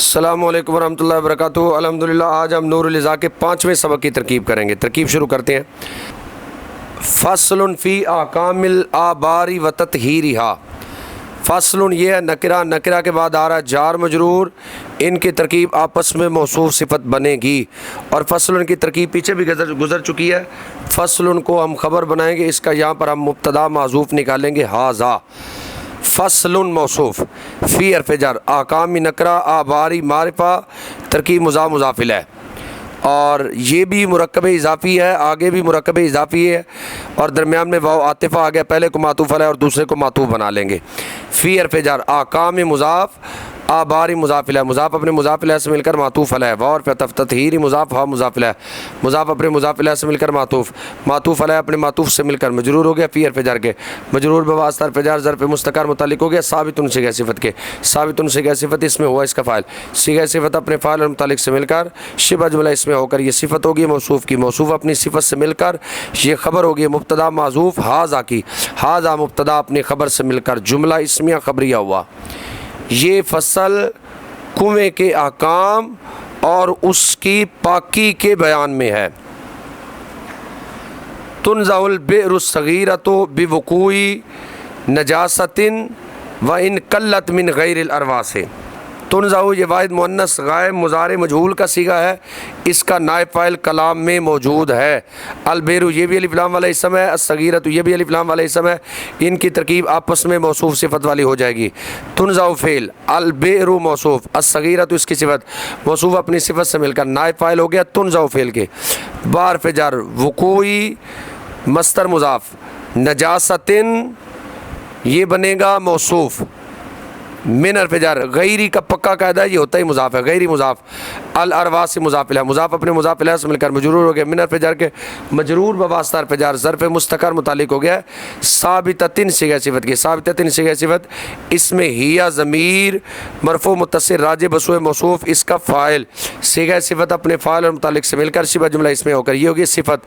السلام علیکم ورحمۃ اللہ وبرکاتہ۔ الحمدللہ آج ہم نور الازا کے 5ویں سبق کی ترکیب کریں گے۔ ترکیب شروع کرتے ہیں۔ فصل فی احکام الآبار و تطہیرہا۔ فصل یہ ہے نکرہ، نکرہ کے بعد آ رہا ہے جار مجرور، ان کی ترکیب آپس میں موصوف صفت بنے گی۔ اور فصل کی ترکیب پیچھے بھی گزر چکی ہے۔ فصل کو ہم خبر بنائیں گے، اس کا یہاں پر ہم مبتدا محذوف نکالیں گے ھذا۔ فصل موصوف، فی حرف جر، احکام نکرہ، آباری معرفہ، ترکیب مضاف مضاف الیہ، اور یہ بھی مرکب اضافی ہے، آگے بھی مرکب اضافی ہے، اور درمیان میں واو عاطفہ آ گیا، پہلے کو معطوف علیہ اور دوسرے کو معطوف بنا لیں گے۔ فی حرف جر، احکام مضاف، آباری مضاف الیہ، مضاف اپنے مضاف الیہ سے مل کر معطوف علیہ، واو اور تطہیری مضاف، ہا مضاف الیہ، مضاف اپنے مضاف الیہ سے مل کر معطوف، معطوف علیہ اپنے معطوف سے مل کر مجرور ہو گیا فی حرف جر کے، مجرور بواسطہ حرف جر ظرف مستقر متعلق ہو گیا ثابت صیغہ صفت کے، ثابت صیغہ صفت اس میں ہوا اس کا فاعل، صیغہ صفت اپنے فاعل اور متعلق سے مل کر شبہ جملہ اس میں ہو کر یہ صفت ہوگی موصوف کی، موصوف اپنی صفت سے مل کر یہ خبر ہوگی مبتدا محذوف ھذا کی، ھذا مبتدا اپنی خبر سے مل کر جملہ اسمیہ خبریہ ہوا۔ یہ فصل کنویں کے احکام اور اس کی پاکی کے بیان میں ہے۔ تنزع البئر الصغیرۃ بوقوع نجاست وان قلت من غیر الارواس۔ تنزع یہ واحد مؤنث غائب مضارع مجہول کا صیغہ ہے، اس کا نائب فاعل کلام میں موجود ہے۔ البئر یہ بھی الف لام والا اسم ہے، الصغیرۃ یہ بھی الف لام والا اسم ہے، ان کی ترکیب آپس میں موصوف صفت والی ہو جائے گی۔ تنزع فعل، البئر موصوف، الصغیرۃ اس کی صفت، موصوف اپنی صفت سے مل کر نائب فاعل ہو گیا تنزع فعل کے، با حرف جر، وقوعی مصدر مضاف، نجاست یہ بنے گا موصوف، من حرف جر، غیری کا پکا قاعدہ یہ ہوتا ہی مضاف ہے، غیری مضاف، الارواس سے مضاف الیہ، مضاف اپنے مضاف الیہ سے مل کر مجرور ہو گیا من حرف جر کے، مجرور بواسطہ حرف جر ظرف مستقر متعلق ہو گیا ہے ثابتۃ صیغہ صفت کی، ثابتۃ صیغہ صفت، اس میں ہیا ضمیر مرفوع متصل راجع بسوء موصوف، اس کا فاعل، صیغہ صفت اپنے فاعل اور متعلق سے مل کر شبہ جملہ اس میں ہو کر یہ ہوگی صفت،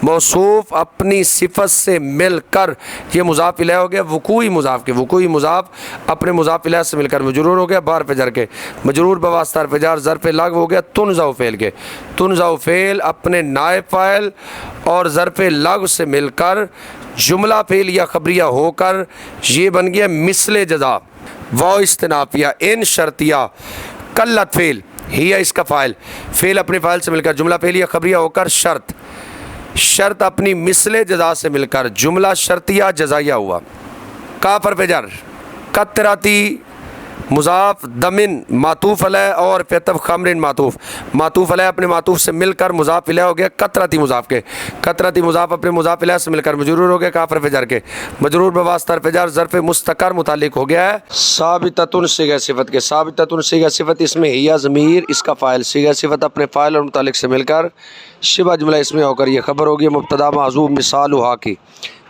موصوف اپنی صفت سے مل کر یہ مضاف الیہ ہو گیا وقوعی مضاف کے، وقوعی مضاف اپنے مضاف الیہ سے مل کر مجرور ہو گیا با حرف جر کے، مجرور بواسطہ حرف جر ظرف لغو ہو گیا تنزع فعل کے، تنزع فعل اپنے نائب فاعل اور ظرف لغو سے مل کر جملہ فعل یا خبریہ ہو کر یہ بن گیا مثل جزا، واو استنافیہ، ان شرطیہ، قلت فعل ہی اس کا فاعل، فعل اپنے فاعل سے مل کر جملہ فعل یا خبریہ ہو کر شرط، شرط اپنی مثل جزا سے مل کر جملہ شرطیہ جزائیہ ہوا۔ کاف حرف جر، قطراتی مضاف، دمن معطوف علیہ اور فیتف خمرن معطوف، معطوف علیہ اپنے معطوف سے مل کر مضاف الیہ ہو گیا قطراتی مضاف کے، قطراتی مضاف اپنے مضاف الیہ سے مل کر مجرور ہو گیا کاف حرف جر کے، مجرور بواسطہ حرف جر ظرف مستقر متعلق ہو گیا ہے ثابتۃ صیغہ صفت کے، ثابتۃ صیغہ صفت اس میں ہیا ضمیر اس کا فاعل، صیغہ صفت اپنے فاعل اور متعلق سے مل کر شبہ جملہ اس میں ہو کر یہ خبر ہوگی مبتدا محذوف مثالھا کی،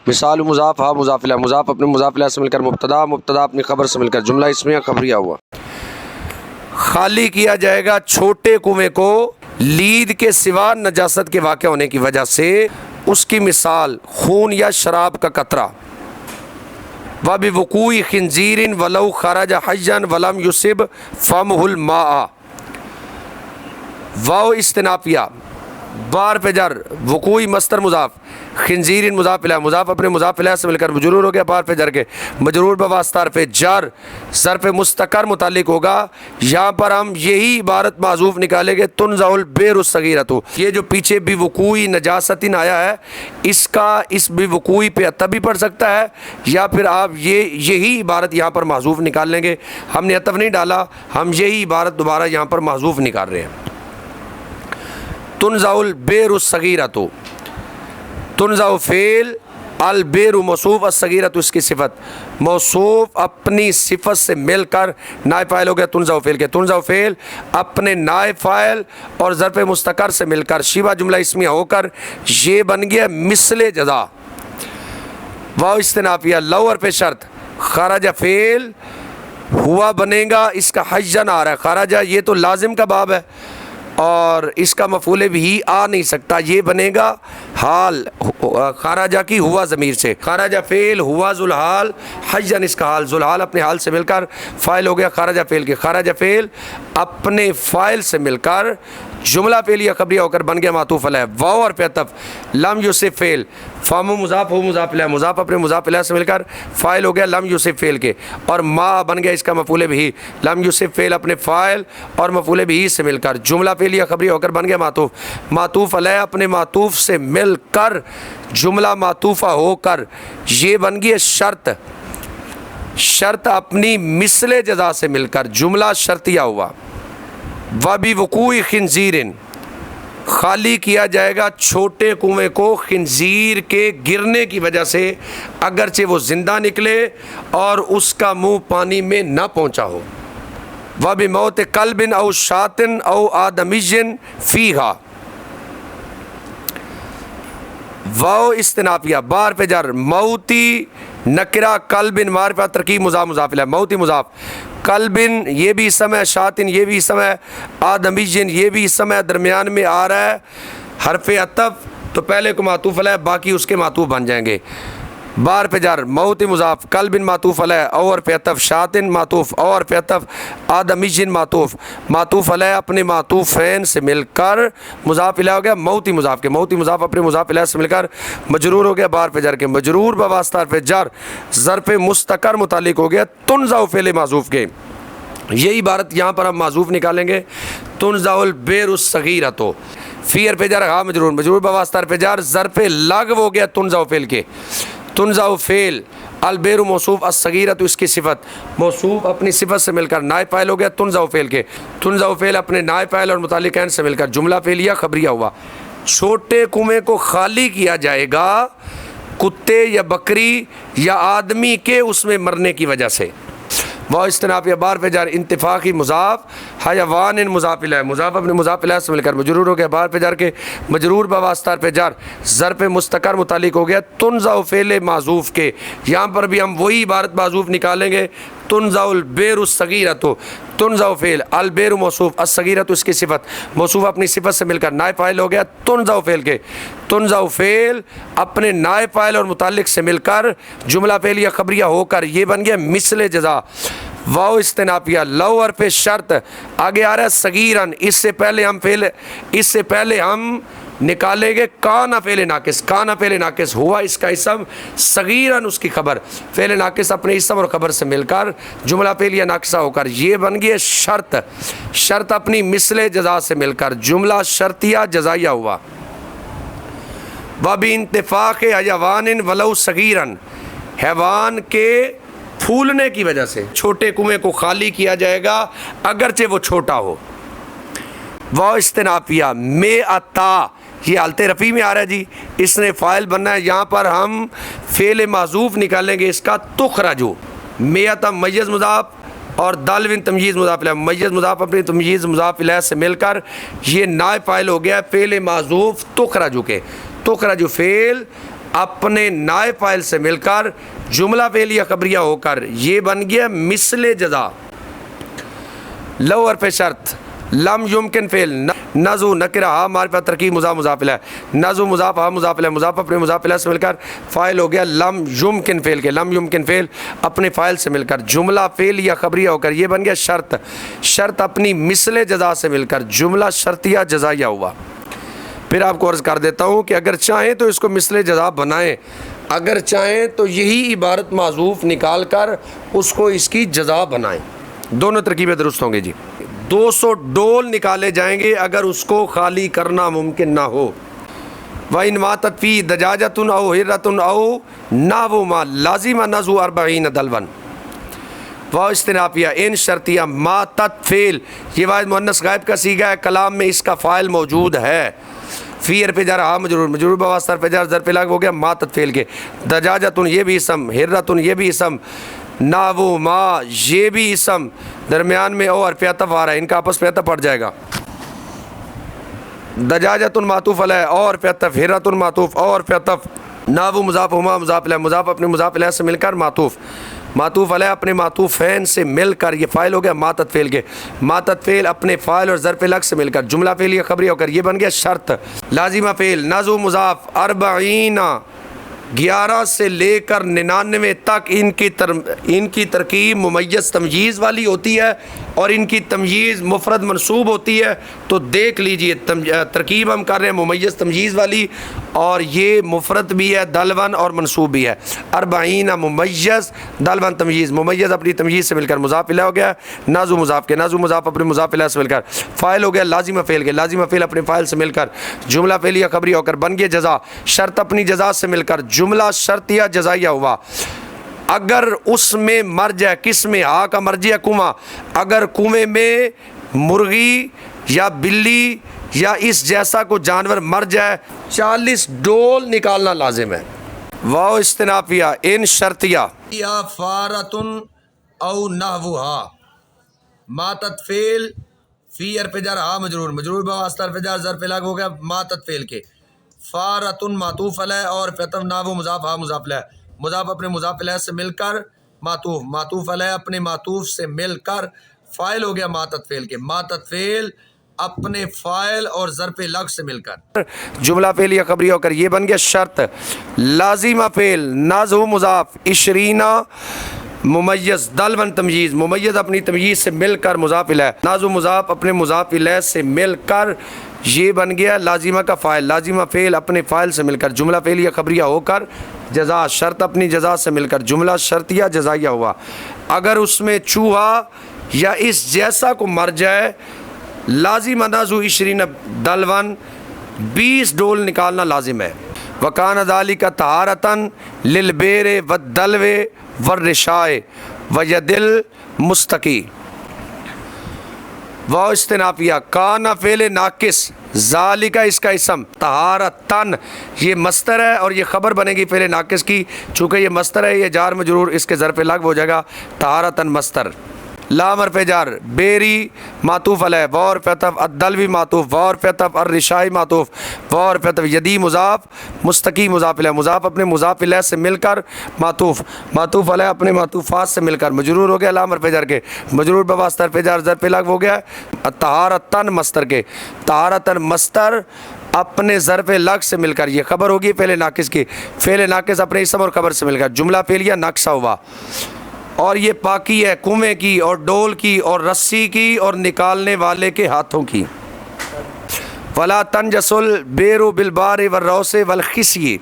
مثال مضاف ہا مضاف الیہ، مضاف اپنے مضاف الیہ سے مل کر مبتدا، مبتدا اپنی خبر سے مل کر جملہ اسمیہ خبریہ ہوا۔ خالی کیا جائے گا چھوٹے کنویں کو لید کے سوا نجاست کے واقع ہونے کی وجہ سے، اس کی مثال خون یا شراب کا قطرہ، وبوقوع خنزیر ولو خرج حیا ولم یصب فمہ الماء، واو استنافیہ، با حرف جر، وقوع مصدر مضاف، خنزیر مضاف الیہ، مضاف اپنے مضاف الیہ سے مل کر مجرور ہو گیا با حرف جر کے، مجرور بواسطہ حرف جر ظرف مستقر متعلق ہوگا، یہاں پر ہم یہی عبارت معذوف نکالیں گے تنزع البئر الصغیرۃ، یہ جو پیچھے بھی وقوع نجاست آیا ہے اس کا اس بھی وقوع پہ عطف بھی پڑھ سکتا ہے، یا پھر آپ یہی عبارت یہاں پر معذوف نکال لیں گے، ہم نے عطف نہیں ڈالا، ہم یہی عبارت دوبارہ یہاں پر معذوف نکال رہے ہیں۔ تنزع البئر الصغیرۃ، تنزع فعل، البئر موصوف، الصغیرۃ اس کی صفت، موصوف اپنی صفت سے مل کر نائب فاعل ہو گیا تنزع فعل کے، تنزع فعل اپنے نائب فاعل اور ظرف مستقر سے مل کر شبہ جملہ اسمیہ ہو کر یہ بن گیا مثل جزا، واو استنافیہ، لو حرف شرط، خرج فعل ہوا بنے گا، اس کا حجن آ رہا ہے، خرج یہ تو لازم کا باب ہے، اور اس کا مفعول بھی آ نہیں سکتا، یہ بنے گا حال خارجہ کی ہوا ضمیر سے، خارجہ فعل ہوا ذوالحال حیًا اس کا حال، ذوالحال اپنے حال سے مل کر فاعل ہو گیا خارجہ فعل کے، خارجہ فعل اپنے فاعل سے مل کر جملہ فعلیہ خبریہ ہو کر بن گیا معطوف علیہ، واو اور پہ عطف لم یوصف فعل، فم مضاف ہو مضاف الیہ، مضاف اپنے مضاف الیہ سے مل کر فاعل ہو گیا لم یوصف فعل کے، اور ما بن گیا اس کا مفعول بھی، لم یوصف فعل اپنے فاعل اور مفعول بھی سے مل کر جملہ فعلیہ خبریہ ہو کر بن گیا معطوف، معطوف علیہ اپنے معطوف سے مل کر جملہ معطوفہ ہو کر یہ بن گئی شرط، شرط اپنی مثل جزا سے مل کر جملہ شرطیہ ہوا، وَبِوُقُوعِ خِنزِیرٍ خالی کیا جائے گا چھوٹے کنویں کو خنزیر کے گرنے کی وجہ سے، اگرچہ وہ زندہ نکلے اور اس کا منہ پانی میں نہ پہنچا ہو، وَبِمَوْتِ قَلْبٍ أَوْ شَاةٍ أَوْ آدَمِيٍّ فِيهَا، واو استنافیہ بار پہ جر، موتی نکرہ قلبن معرفہ ترکیب مضاف مضاف الیہ، موتی مضاف، قلبن یہ بھی اسم ہے، شاطن یہ بھی اسم ہے، آدمیجن یہ بھی اسم ہے، درمیان میں آ رہا ہے حرف عطف تو پہلے کو معطوف علیہ باقی اس کے معطوف بن جائیں گے، بار پہ جر موت مضاف، قلبن معطوف علیہ اور پہ عطف، شاطن معطوف اور پہ عطف، آدمیجن معطوف، معطوف علیہ اپنے معطوفین سے مل کر مضاف الیہ ہو گیا موتی مضاف کے، موتی مضاف اپنے مضاف الیہ سے مل کر مجرور ہو گیا بار پہ جر کے، مجرور بواسطہ حرف جر ظرف مستقر متعلق ہو گیا تنزع فعل معذوف کے، یہی عبارت یہاں پر ہم معذوف نکالیں گے، تنزع البئر الصغیرۃ فی حرف جر ہاں مجرور، مجرور بواسطہ حرف جر ظرف لغو ہو گیا تنزع فعل کے، تنزع فعل البئر موصوف الصغیرۃ اس کی صفت، موصوف اپنی صفت سے مل کر نائب فاعل ہو گیا تنزع فعل کے، تنزع فعل اپنے نائب فاعل اور متعلقین سے مل کر جملہ فعلیہ خبریہ ہوا، چھوٹے کنویں کو خالی کیا جائے گا کتے یا بکری یا آدمی کے اس میں مرنے کی وجہ سے، وہ استنافیہ بار پہ جار انتفاقی مضاف حیوان مضاف الیہ، مضاف اپنے مضاف الیہ سے مل کر مجرور ہو گیا بار پہ جار کے، مجرور بواسطہ پہ جار ظرف مستقر متعلق ہو گیا تنزع فعل معذوف کے، یہاں پر بھی ہم وہی عبارت معذوف نکالیں گے، تنزع البئر الصغیرۃ، تنزع فعل البئر موصوف الصغیرۃ اس کی صفت، موصوف اپنی صفت سے مل کر نائب فاعل ہو گیا تنزع فعل کے، تنزع فعل اپنے نائب فاعل اور متعلق سے مل کر جملہ فعلیہ خبریہ ہو کر یہ بن گیا مثل جزا، واو استنافیہ لو حرف شرط آگے آ رہا ہے صغیرن، اس سے پہلے ہم نکالیں گے کانا فعل ناقص، کانا فعل ناقص ہوا اس کا اسم، صغیرن اس کی خبر، فعل ناقص اپنے اسم اور خبر سے مل کر جملہ فعلیہ ناقصہ ہو کر یہ بن گئی شرط، شرط اپنی مثل جزا سے مل کر جملہ شرطیہ جزائیہ ہوا، وَبِانْتِفَاقِ حَیَوَانٍ وَلَوْ صَغِیرًا حیوان کے پھولنے کی وجہ سے چھوٹے کنویں کو خالی کیا جائے گا اگرچہ وہ چھوٹا ہو، وہ استنافیہ میں عطا یہ حالت رفیع میں آ رہا ہے جی، اس نے فاعل بننا ہے، یہاں پر ہم فعل معذوف نکالیں گے اس کا تخرجو، میعتا میز مضاف اور دالوین تمییز مضاف الیہ، میز مضاف اپنی تمییز مضاف الیہ سے مل کر یہ نائب فاعل ہو گیا فعل معذوف تخرجو کے، تخرجو فعل اپنے نائب فاعل سے مل کر جملہ فعلیہ خبریہ ہو کر یہ بن گیا مثل جزا، لو حرف شرط لم یمکن فعل نزو نکرہ ہا معرفہ ترکیب مضاف مضاف الیہ، نزو مضاف ہا مضاف الیہ، مضاف اپنے مضاف الیہ سے مل کر فاعل ہو گیا لم یمکن فعل کے، لم یمکن فعل اپنے فاعل سے مل کر جملہ فعلیہ خبریہ ہو کر یہ بن گیا شرط، شرط اپنی مثل جزا سے مل کر جملہ شرطیہ جزائیہ ہوا۔ پھر آپ کو عرض کر دیتا ہوں کہ اگر چاہیں تو اس کو مثل جزا بنائیں، اگر چاہیں تو یہی عبارت معذوف نکال کر اس کو اس کی جزا بنائیں، دونوں ترکیبیں درست ہوں گے جی، 200 ڈول نکالے جائیں گے اگر اس کو خالی کرنا ممکن نہ ہو، وَإِنْ مَاتَتْ فِي دَجَاجَةٌ أَوْ هِرَّةٌ أَوْ نَحْوُ مَا لَازِمَ نَزْوُ 40 دلون، وہ استنافیہ ان شرطیہ ماتت فعل یہ واحد مؤنث غائب کا صیغہ ہے، کلام میں اس کا فاعل موجود ہے، فی حرف جر ہاں مجرور، مجرور بواسطہ حرف جر ظرف لغو ہو گیا ماتت فعل کے، دجاجتن یہ بھی اسم، ہرتن یہ بھی اسم، ناو ما یہ بھی اسم، درمیان میں او حرف عطف آ رہا ہے، ان کا آپس پہ عطف پڑ جائے گا، دجاجتن معطوف علیہ اور پہ عطف، ہرتن معطوف اور پہ عطف، ناو مضاف ہما مضاف الیہ، مضاف اپنے مضاف الیہ سے مل کر معطوف، معطوف علیہ اپنے معطوفین سے مل کر، یہ فاعل ہو گیا ماتت فعل کے، ماتت فعل اپنے فاعل اور ظرف لگ سے مل کر، جملہ فعل یا خبری ہو کر یہ بن گیا شرط۔ لازمہ فعل نازو مضاف 40 11 سے لے کر 99 تک ان کی ترکیب ممیز تمییز والی ہوتی ہے اور ان کی تمییز مفرد منصوب ہوتی ہے۔ تو دیکھ لیجئے ترکیب ہم کر رہے ہیں ممیز تمییز والی، اور یہ مفرد بھی ہے دلون اور منصوب بھی ہے۔ 40 ممیز دلون تمییز، ممیز اپنی تمییز سے مل کر مضاف الیہ ہو گیا، نازو مضاف کے، نازو مضاف اپنے مضاف الیہ سے مل کر فاعل ہو گیا لازمہ فعل کے، لازمہ فعل اپنے فاعل سے مل کر جملہ فعلیہ خبری ہو کر بن گیا جزا، شرط اپنی جزا سے مل کر جملہ شرطیہ جزائیہ ہوا۔ اگر اس میں مر جائے، کس میں؟ ہا کا مرجع کنواں، اگر کنویں میں مرغی یا بلی یا اس جیسا کو جانور مر جائے 40 ڈول نکالنا لازم ہے۔ واو استنافیہ ان شرطیہ یا فارتن او نحوہا، ماتت فعل فی حرف جر ہا مجرور، مجرور بواسطہ حرف جر ظرف لگ ہو گیا ماتت فعل کے، فارتن معطوف علیہ اور فتح نحو مضاف ہا مضاف علیہ، مضاف اپنے مضاف علیہ سے مل کر معطوف، معطوف علیہ اپنے معطوف سے مل کر فاعل ہو گیا ماتت فعل کے، ماتت فعل اپنے فاعل اور ظرف لگ سے مل کر جملہ فعل یا خبری ہو کر یہ بن گیا شرط۔ لازمہ فعل نازو مضاف 20 ممیز دلون تمییز، ممیز اپنی تمییز سے مل کر مضاف الیہ، نازو مضاف اپنے مضاف الیہ سے مل کر یہ بن گیا لازمہ کا فاعل، لازمہ فعل اپنے فاعل سے مل کر جملہ فعلیہ خبریہ ہو کر جزا، شرط اپنی جزا سے مل کر جملہ شرطیہ جزائیہ ہوا۔ اگر اس میں چوہا یا اس جیسا کو مر جائے لازم نازو 20 دلون 20 ڈول نکالنا لازم ہے۔ وکان ذالک طہارۃ للبیر والدلو والرشاء وید المستقی۔ واو استنافیہ کانا فعل ناقص، ذالک اس کا اسم، طہارتن یہ مصدر ہے اور یہ خبر بنے گی فعل ناقص کی، چونکہ یہ مصدر ہے یہ جار مجرور اس کے ظرف لغو ہو جائے گا طہارتن مصدر۔ لام حرف جر بیری معطوف علیہ، وار فتف الدلوی معطوف، وار فتف الرشائی معطوف، وار فتف یدی مضاف مستقی مضاف علیہ، مضاف اپنے مضاف علیہ سے مل کر معطوف، معطوف علیہ اپنے معطوفات سے مل کر مجرور ہو گیا لام حرف جر کے، مجرور بواسطہ حرف جر ظرف لغو ہو گیا طہارتن مصدر کے، طہارتن مصدر اپنے ظرف لگ سے مل کر یہ خبر ہوگی فعل ناقص کی، فعل ناقص اپنے اسم اور خبر سے مل کر جملہ فعلیہ ناقصہ ہوا، اور یہ پاکی ہے کنویں کی اور ڈول کی اور رسی کی اور نکالنے والے کے ہاتھوں کی۔ ولا تنجس البیر بالبار والروس والخسی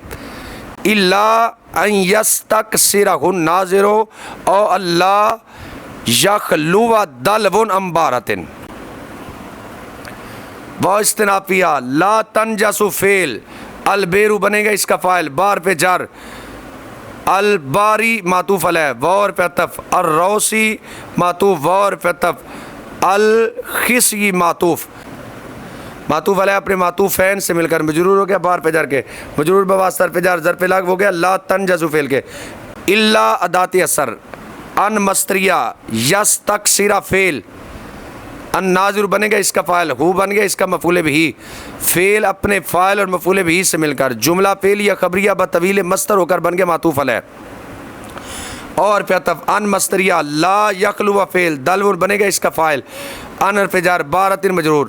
الا ان یستکثرہ الناظر او اللہ یخلو دلو امبارۃ۔ وہ استنافیہ لا تنجس فعل، البیر بنے گا اس کا فاعل، بار پہ جر، الباری معطوف علیہ، وور پہ عطف، الروسی معطوف، وور پہ عطف، الخسی معطوف، معطوف علیہ اپنے معطوفین سے مل کر مجرور ہو گیا بار پہ جر کے، مجرور بواسطہ حرف جر ظرف لغو ہو گیا لا تنجس فعل کے، الا ادات اثر، ان مصدریہ، یستکثر فعل، الناظر بنے گا اس کا فاعل، ہو بن گیا اس کا مفعول بہ، فعل اپنے فاعل اور مفعول بہ سے مل کر جملہ فعلیہ خبریہ بطویل مصدر ہو کر بن گیا معطوف علیہ، اور پہ عطف ان مصدریہ لا یخلو فعل، دلو بنے گا اس کا فاعل، ان حرف جر بارۃ مجرور،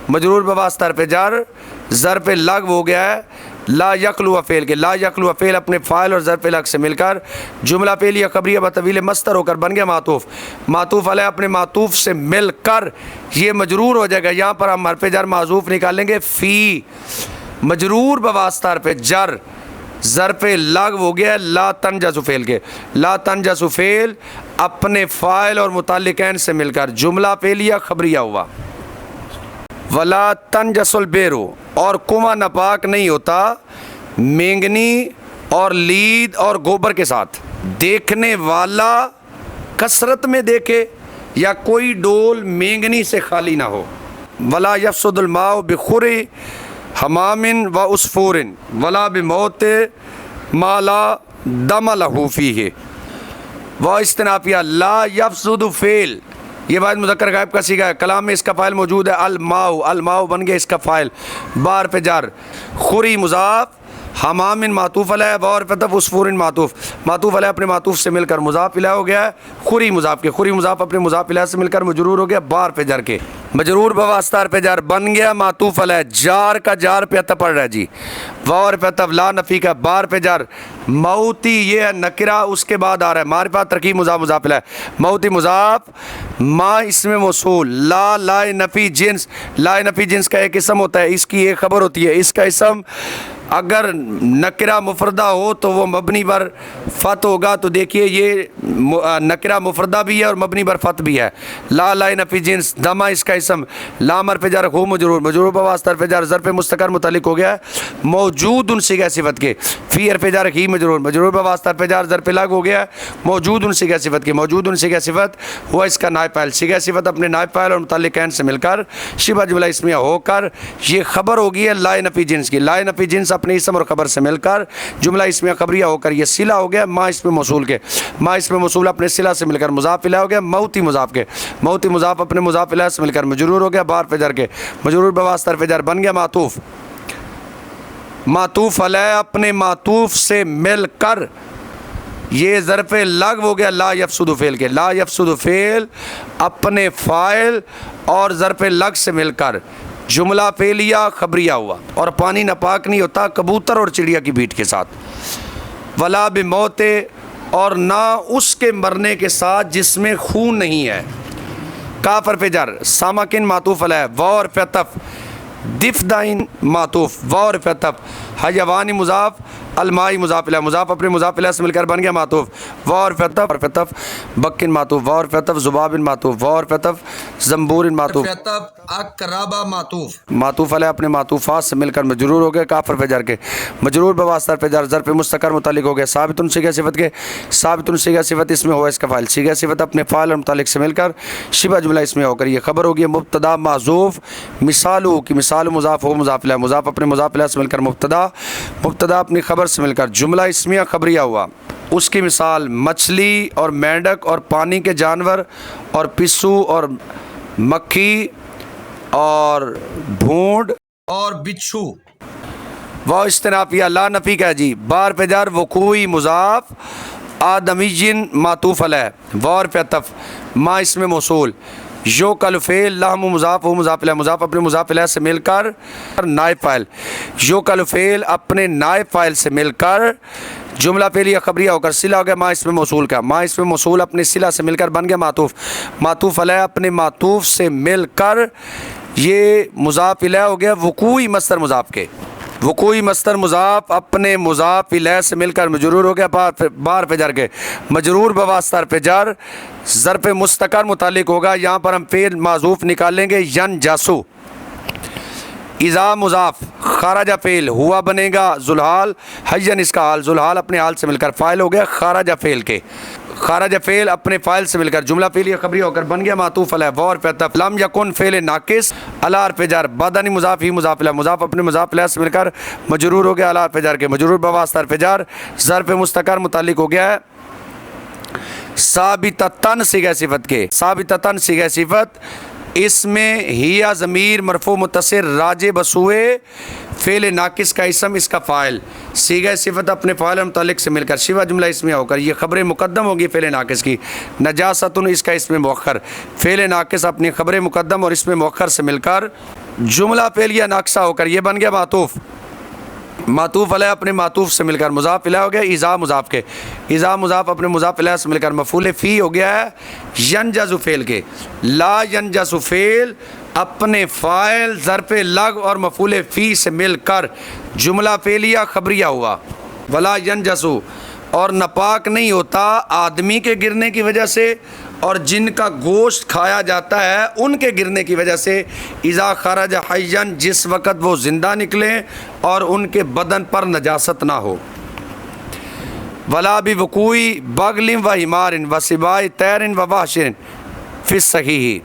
مجرور بواسطہ حرف جر ظرف لغو ہو گیا ہے لا یخلو فعل کے، لا یخلو فعل اپنے فاعل اور ظرف لغو سے مل کر جملہ فعلیہ خبریہ بطویل مصدر ہو کر بن گیا معطوف، معطوف علیہ اپنے معطوف سے مل کر یہ مجرور ہو جائے گا، یہاں پر ہم حرف جر معذوف نکالیں گے فی، مجرور بواسطہ حرف جر ظرف لغو ہو گیا لا تنجس فعل کے، لا تنجس فعل اپنے فاعل اور متعلقین سے مل کر جملہ فعلیہ خبریہ ہوا۔ ولا تنجس البیر، اور کنواں ناپاک نہیں ہوتا مینگنی اور لید اور گوبر کے ساتھ، دیکھنے والا کثرت میں دیکھے یا کوئی ڈول مینگنی سے خالی نہ ہو۔ ولا یفسد الماء بخر حمام و عصفور ولا بموت ما لا دم له فیہ۔ وہ استنافیہ لا یفسد فعل، یہ واحد مذکر غائب کا صیغہ ہے، کلام میں اس کا فاعل موجود ہے الماء، الماء بن گیا اس کا فاعل، بار پہ جر، خری مضاف، حمام معطوف علیہ وار فتف عصفور معطوف، معطوف علیہ اپنے معطوف سے مل کر مضاف الیہ ہو گیا ہے، خوری مضاف کے، خوری مضاف اپنے مضاف الیہ سے مل کر مجرور ہو گیا بار پہ جر کے، مجرور بواسطہ پہ جر بن گیا معطوف علیہ، جار کا جار پہ عطف پڑ رہا ہے جی، وار پہ عطف لا نفی کا بار پہ جر، موتی یہ ہے نکرہ اس کے بعد آ رہا ہے، ہمارے پاس ترکیب مضاف مضاف الیہ، موتی مضاف، ما اسم موصول، لا نفی جنس، لا نفی جنس کا ایک اسم ہوتا ہے، اس کی ایک خبر ہوتی ہے، اس کا اسم اگر نکرہ مفردہ ہو تو وہ مبنی بر فتح ہوگا، تو دیکھیے یہ نکرہ مفردہ بھی ہے اور مبنی بر فتح بھی ہے، لا نفی جنس، دما اس کا اسم، لام حرف جر ہو مجرور، مجرور بواسطہ حرف جر ظرف مستقر متعلق ہو گیا ہے موجود ان صیغہ صفت کے، فی حرف جر ہی مجرور، مجرور بواسطہ حرف جر ظرف لگ ہو گیا ہے موجود ان صیغہ صفت کے، موجود ان صیغہ صفت ہوا اس کا نائب فاعل، صیغہ صفت اپنے نائب فاعل اور متعلقین سے مل کر شبہ جملہ اسمیہ ہو کر یہ خبر ہوگی ہے لا نفی جنس کی، لا نفی جنس اپنے اسم اور خبر سے مل کر جملہ اسمیہ خبریہ ہو کر یہ صلہ ہو گیا ما اسم موصول کے، ما اسم موصول اپنے صلہ سے مل کر مضاف الیہ ہو گیا موتی مضاف کے، موتی مضاف اپنے مضاف الیہ سے مل کر مجرور ہو گیا بار پہ جر کے، مجرور بواسطہ حرف جر بن گیا معطوف، معطوف علیہ اپنے معطوف سے مل کر یہ ظرف لغو ہو گیا لا یفسد فعل کے، لا یفسد فعل اپنے فاعل اور ظرف لغو سے مل کر جملہ فعلیہ خبریہ ہوا، اور پانی ناپاک نہیں ہوتا کبوتر اور چڑیا کی بیٹ کے ساتھ، ولا بموت اور نہ اس کے مرنے کے ساتھ جس میں خون نہیں ہے، کاف حرف جر سامکن معطوف علیہ وار فتف دفدائن معطوف وار فتف حیوانی مضاف المائی مضاف الیہ، مضاف اپنے مضاف الیہ سے مل کر بن گیا معطوف، وار فتف بکن معطوف وار فتف ذبابن معطوف وار فتف زنبور معطوف اقربا معطوف، معطوف علیہ اپنے معطوفات سے مل کر مجرور ہو گئے کاف حرف جر کے، مجرور بواسطہ حرف جر ظرف مستقر متعلق ہو گئے ثابت صیغہ صفت کے، ثابت صیغہ صفت اس میں ہوا اس کا فاعل، صیغہ صفت اپنے فاعل اور متعلق سے مل کر شبہ جملہ اس میں ہو کر یہ خبر ہوگی مبتدا محذوف، مثال کی مثال مضاف ہو مضاف الیہ، مضاف اپنے مضاف الیہ سے مل کر مبتدا، مبتدا اپنی خبر سے مل کر جملہ اسمیہ خبریہ ہوا، اس کی مثال مچھلی اور مینڈک اور پانی کے جانور اور پسو اور مکھی اور بھونڈ اور بچھو، وہ استنافیہ لا نفی کا جی بار پہ جر وقوعی مضاف آدمی جن معطوف علیہ وار پہ عطف ما اسم موصول یو کل فعل لہم مضاف ہو مضاف الیہ، مضاف اپنے مضاف الیہ سے مل کر نائب فاعل، یو کل فعل اپنے نائب فاعل سے مل کر جملہ فعلیہ خبریہ ہو کر صلہ ہو گیا ما اسم موصول کا، ما اسم موصول اپنے صلہ سے مل کر بن گیا معطوف، معطوف علیہ اپنے معطوف سے مل کر یہ مضاف الیہ ہو گیا وقوعی مصدر مضاف کے، وقوعی مصدر مضاف اپنے مضاف الیہ سے مل کر مجرور ہو گیا بار پہ جر کے، مجرور بواسطہ حرف جر ظرف مستقر متعلق ہوگا، یہاں پر ہم فعل معذوف نکالیں گے ین جاسو، اذا مضاف خارجہ فعل ہوا بنے گا ذوالحال حین اس کا حال، ذوالحال اپنے حال سے مل کر فاعل ہو گیا خارجہ فعل کے، خارجہ فعل اپنے فاعل سے مل کر جملہ فعلیہ خبری ہو کر بن گیا معطوف علیہ وار پہ عطف لم یکن فعل ناقص علی حرف جر بدنی مضاف ہی مضاف الیہ، مضاف اپنے مضاف الیہ سے مل کر مجرور ہو گیا علی حرف جر کے، مجرور بواسطہ حرف جر ظرف مستقر متعلق ہو گیا ہے ثابتتن صیغہ صفت کے، ثابتتن صیغہ صفت اس میں ہی ضمیر مرفوع متصل راجع بسوئے فعل ناقص کا اسم اس کا فاعل، صیغہ صفت اپنے فاعل متعلق سے مل کر شبہ جملہ اسمیہ ہو کر یہ خبر مقدم ہوگی فعل ناقص کی، نجاستن اس کا اسم مؤخر، فعل ناقص اپنی خبر مقدم اور اسم مؤخر سے مل کر جملہ فعلیہ ناقصہ ہو کر یہ بن گیا معطوف، معطوف علیہ اپنے معطوف سے مل کر مضاف الیہ ہو گیا اذا مضاف کے، اذا مضاف اپنے مضاف الیہ سے مل کر مفعول فی ہو گیا ہے ینجز فعل کے، لا ینجز فعل اپنے فاعل ظرف لغو اور مفعول فی سے مل کر جملہ فعلیہ خبریہ ہوا، ولا ینجز اور ناپاک نہیں ہوتا آدمی کے گرنے کی وجہ سے اور جن کا گوشت کھایا جاتا ہے ان کے گرنے کی وجہ سے، اذا خرج حیًا جس وقت وہ زندہ نکلیں اور ان کے بدن پر نجاست نہ ہو، ولا بوقوع بغل و حمار و سباع طیر و وحش فی الصحیح،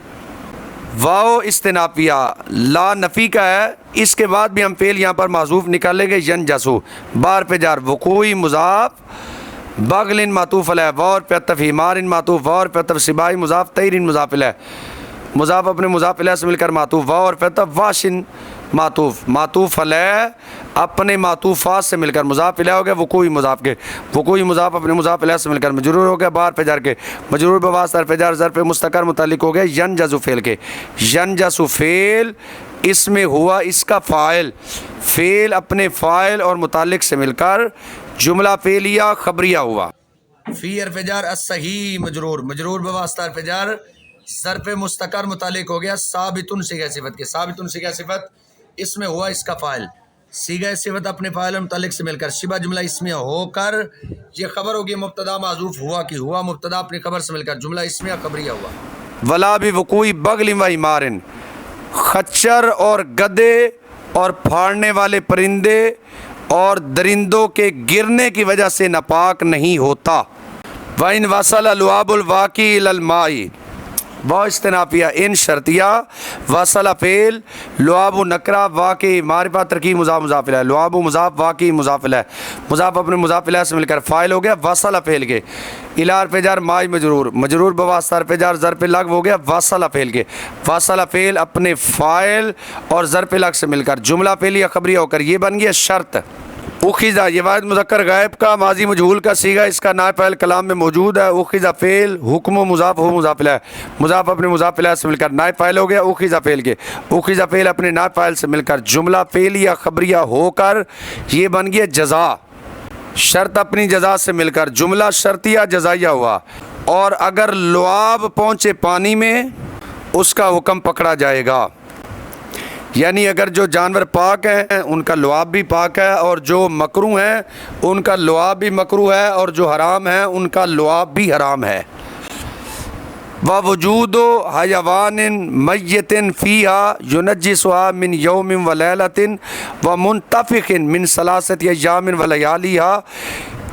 واو استنافیہ لا نفی کا ہے، اس کے بعد بھی ہم فعل یہاں پر معذوف نکالیں گے ینجسو بار پہ جار وقوعی مضاف بغل معطوف علیہ وار پہ عطف حمار معطوف وار پہ عطف سباع مضاف طیر مضاف علیہ، مضاف اپنے مضاف الیہ سے مل کر معطوف، واو اور فتح واشن معطوف، معطوف علیہ اپنے معطوفات سے مل کر مضاف الیہ ہو گیا وقوعی مضاف کے، وقوعی مضاف اپنے مضاف الیہ سے مل کر مجرور ہو گیا بار پہ جر کے، مجرور بواسطہ حرف جر ظرف مستقر متعلق ہو گیا ینجز فعل کے، ینجز فعل اس میں ہوا اس کا فاعل، فعل اپنے فاعل اور متعلق سے مل کر جملہ فعلیہ خبریہ ہوا۔ فی حرف جر الصحیح مجرور، مجرور بواسطہ حرف جر ظرف مستقر متعلق ہو گیا ثابتن صیغہ صفت کے، ثابتن صیغہ صفت اس میں ہوا اس کا فاعل، صیغہ صفت اپنے فاعل اور متعلق سے مل کر شبہ جملہ اسمیہ ہو کر یہ خبر ہوگی مبتدا معذوف ہوا کی، ہوا مبتدا اپنی خبر سے مل کر جملہ اسمیہ خبریہ ہوا۔ ولا بوقوع بغل و حمارن، خچر اور گدے اور پھاڑنے والے پرندے اور درندوں کے گرنے کی وجہ سے ناپاک نہیں ہوتا۔ وَإِنْ وَصَلَ لُعَابُ الْوَاقِعِ إِلَى الْمَاءِ، وہ استنافیہ ان شرطیہ، وصل فعل، لعاب نکرہ، واقعی معرفہ ترکیب مضاف مضاف الیہ، لعاب مضاف واقعی مضاف الیہ، مضاف اپنے مضاف الیہ سے مل کر فاعل ہو گیا وصل فعل کے، الی حرف جر مائی مجرور، مجرور بواسطہ حرف جر ظرف لغو ہو گیا وصل فعل کے، وصل فعل اپنے فاعل اور ظرف لغو سے مل کر جملہ فعلیہ خبریہ ہو کر یہ بن گیا شرط۔ اخذہ، یہ واحد مذکر غائب کا ماضی مجہول کا صیغہ اس کا نائب فاعل کلام میں موجود ہے۔ اخذہ فعل، حکم و مضاف ہو مضاف الیہ، مضاف اپنے مضاف الیہ سے مل کر نائب فاعل ہو گیا اخذہ فعل کے، اخذہ فعل اپنے نائب فاعل سے مل کر جملہ فعلیہ خبریہ ہو کر یہ بن گیا جزا، شرط اپنی جزا سے مل کر جملہ شرطیہ جزائیہ ہوا۔ اور اگر لعاب پہنچے پانی میں اس کا حکم پکڑا جائے گا، یعنی اگر جو جانور پاک ہیں ان کا لعاب بھی پاک ہے، اور جو مکروہ ہیں ان کا لعاب بھی مکروہ ہے، اور جو حرام ہیں ان کا لعاب بھی حرام ہے۔ وَوُجُودُ حَيَوَانٍ مَيِّتٍ فِيهَا يُنَجِّسُهَا مِنْ يَوْمٍ وَلَيْلَةٍ وَمُنْتَفِخٍ مِنْ ثَلَاثَةِ أَيَّامٍ وَلَيَالِهَا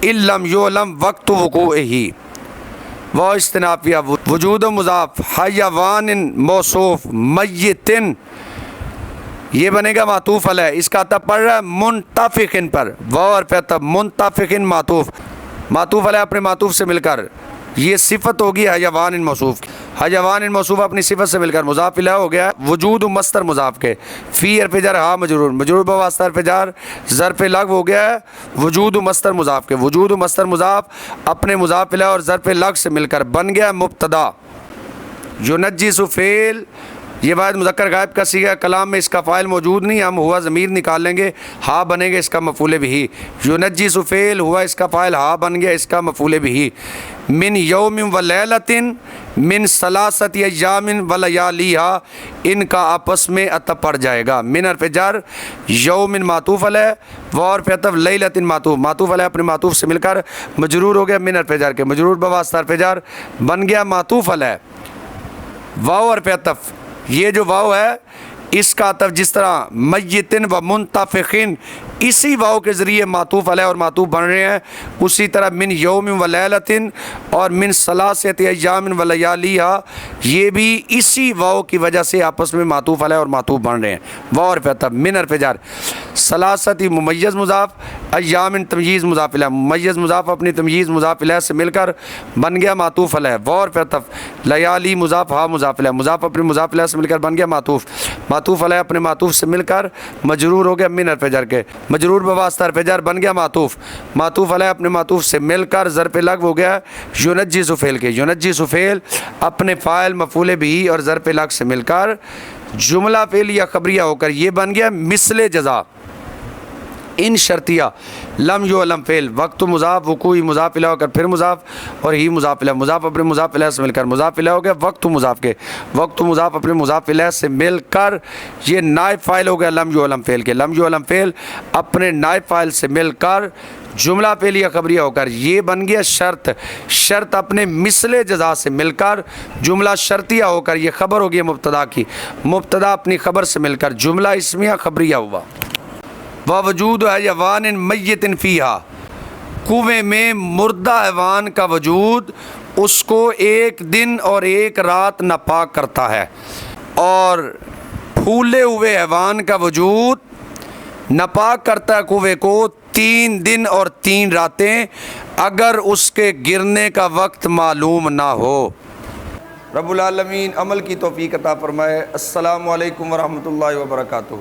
إِن لَّمْ يُعْلَمْ وَقْتُ وُقُوعِهِ، وہ استنافیہ وجود مضاف، حیوان موصوف، میتن یہ بنے گا معطوف علیہ، اس کا عطف پڑ رہا ہے منتفقن پر، واو اور عطف منتفقن معطوف، معطوف علیہ اپنے معطوف سے مل کر یہ صفت ہوگی حیوان موصوف، حیوان موصوف اپنی صفت سے مل کر مضاف الیہ ہو گیا وجود مصدر مضاف کے، فی حرف جر ہا مجرور، مجرور بواسطہ حرف جر ظرف لغو ہو گیا وجود مصدر مضاف کے، وجود مصدر مضاف اپنے مضاف الیہ اور ظرف لغو سے مل کر بن گیا مبتدا۔ ينجس فعل، یہ واحد مذکر غائب کا صیغہ کلام میں اس کا فاعل موجود نہیں، ہم ہوا ضمیر نکال لیں گے، ہا بنے گا اس کا مفعول بھی، ينجس فعل ہوا اس کا فاعل، ہا بن گیا اس کا مفعول بھی، من یوم ولیلۃ من ثلاثۃ ایام ولیالیہا، ان کا آپس میں عطف پڑ جائے گا، من حرف جر یوم معطوف علیہ، واو حرف عطف لیلۃ معطوف، معطوف علیہ اپنے معطوف سے مل کر مجرور ہو گیا من حرف جر کے، مجرور بواسطہ حرف جر بن گیا معطوف علیہ، واو حرف عطف، یہ جو واو ہے اس کا عطف جس طرح میتن و منتفقین اسی واو کے ذریعے معطوف علیہ اور معطوف بن رہے ہیں، اسی طرح من یوم و لیلتن اور من ثلاثۃ ایام و لیالیہا یہ بھی اسی واو کی وجہ سے آپس میں معطوف علیہ اور معطوف بن رہے ہیں، واو حرف عطف من حرف جر، ثلاثۃ ممیز مضاف، ایام تمییز مضاف الیہ، ممیز مضاف اپنی تمییز مضاف الیہ سے مل کر بن گیا معطوف علیہ، واو حرف عطف، لیالی مضاف ہا مضاف الیہ، مضاف اپنے مضاف الیہ سے مل کر بن گیا معطوف، معطوف علیہ اپنے معطوف سے مل کر مجرور ہو گیا من حرف جر کے، مجرور بواسطہ حرف جر بن گیا معطوف، معطوف علیہ اپنے معطوف سے مل کر ظرف لغو ہو گیا ينجس فعل کے، ينجس فعل اپنے فاعل مفعول بھی اور ظرف لغو سے مل کر جملہ فعلیہ خبریہ ہو کر یہ بن گیا مثل جزا۔ ان شرطیہ لم یعلم فعل، وقت مضاف، وقوعی مضاف الیہ ہو کر پھر مضاف اور ہی مضاف الیہ، مضاف اپنے مضاف الیہ سے مل کر مضاف الیہ ہو گیا وقت مضاف کے، وقت مضاف اپنے مضاف الیہ سے مل کر یہ نائب فاعل ہو گیا لم یعلم فعل کے، لم یعلم فعل اپنے نائب فاعل سے مل کر جملہ فعلیہ خبریہ ہو کر یہ بن گیا شرط، شرط اپنے مثل جزا سے مل کر جملہ شرطیہ ہو کر یہ خبر ہو گئی مبتدا کی، مبتدا اپنی خبر سے مل کر جملہ اسمیہ خبریہ ہوا۔ ووجود حیوان میت فیہا، کنویں میں مردہ حیوان کا وجود اس کو ایک دن اور ایک رات ناپاک کرتا ہے، اور پھولے ہوئے حیوان کا وجود ناپاک کرتا ہے کنویں کو 3 دن اور 3 راتیں اگر اس کے گرنے کا وقت معلوم نہ ہو۔ رب العالمین عمل کی توفیق عطا فرمائے۔ السلام علیکم ورحمۃ اللہ وبرکاتہ۔